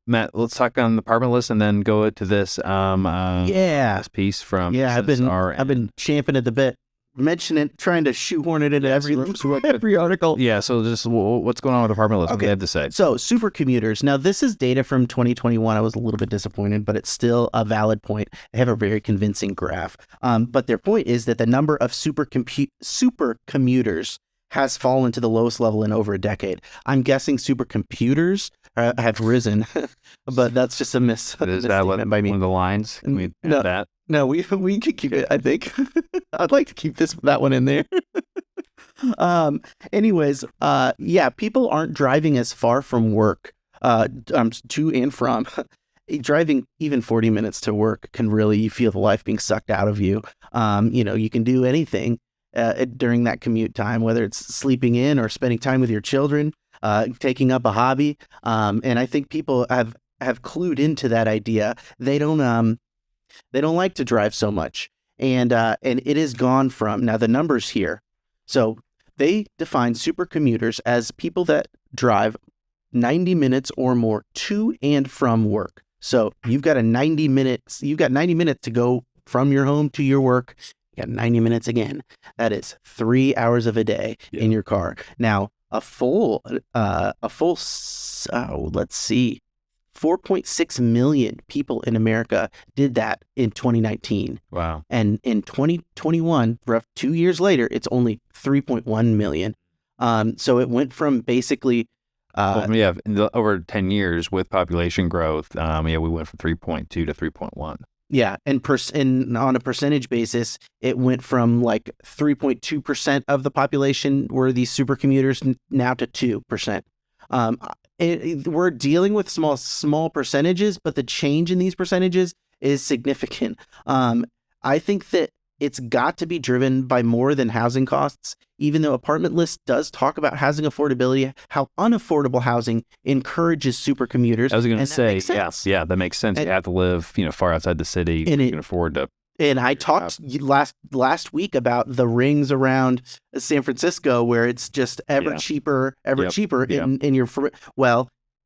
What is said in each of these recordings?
Matt, let's talk on the apartment list and then go to this this piece from I've been champing at the bit, mention it, trying to shoehorn it into every article. Yeah, so just what's going on with the apartment list? What do they have to say? So super commuters. Now this is data from 2021. I was a little bit disappointed, but it's still a valid point. They have a very convincing graph. But their point is that the number of super commuters has fallen to the lowest level in over a decade. I'm guessing supercomputers have risen, but that's just a misstatement by me. One of the lines? Can we add that? No, we could keep it, I think. I'd like to keep that one in there. Anyways, people aren't driving as far from work to and from. Driving even 40 minutes to work can really, you feel the life being sucked out of you. You can do anything during that commute time, whether it's sleeping in or spending time with your children, taking up a hobby. And I think people have clued into that idea. They don't like to drive so much. And it has gone from, now the numbers here. So they define supercommuters as people that drive 90 minutes or more to and from work. So you've got 90 minutes to go from your home to your work. You got 90 minutes again. That is 3 hours of a day in your car. Now, let's see, 4.6 million people in America did that in 2019. Wow. And in 2021, 2 years later, it's only 3.1 million. So it went from basically... over 10 years with population growth, we went from 3.2 to 3.1. Yeah, and on a percentage basis, it went from like 3.2% of the population were these supercommuters now to 2%. We're dealing with small percentages, but the change in these percentages is significant. I think that it's got to be driven by more than housing costs, even though Apartment List does talk about housing affordability, how unaffordable housing encourages supercommuters. I was going to say, that makes sense. You have to live, far outside the city. You can afford to. And I talked last week about the rings around San Francisco, where it's just ever cheaper in your.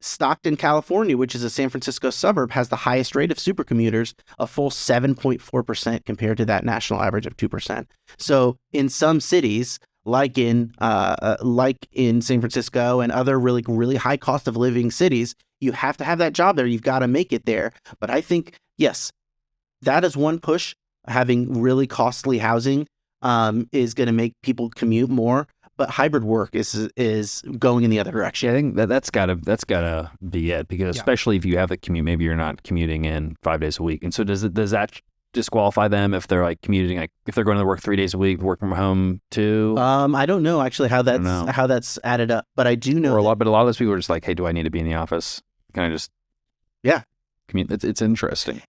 Stockton, California, which is a San Francisco suburb, has the highest rate of supercommuters, a full 7.4% compared to that national average of 2%. So in some cities, like in San Francisco and other really, really high cost of living cities, you have to have that job there. You've got to make it there. But I think, yes, that is one push. Having really costly housing is going to make people commute more. But hybrid work is going in the other direction. I think that's gotta be it, because especially if you have a commute, maybe you're not commuting in 5 days a week, and so does that disqualify them if they're like commuting, like if they're going to work 3 days a week, work from home too? I don't know actually how that's added up, but I do know. But a lot of those people are just like, hey, do I need to be in the office? Can I just commute? It's interesting.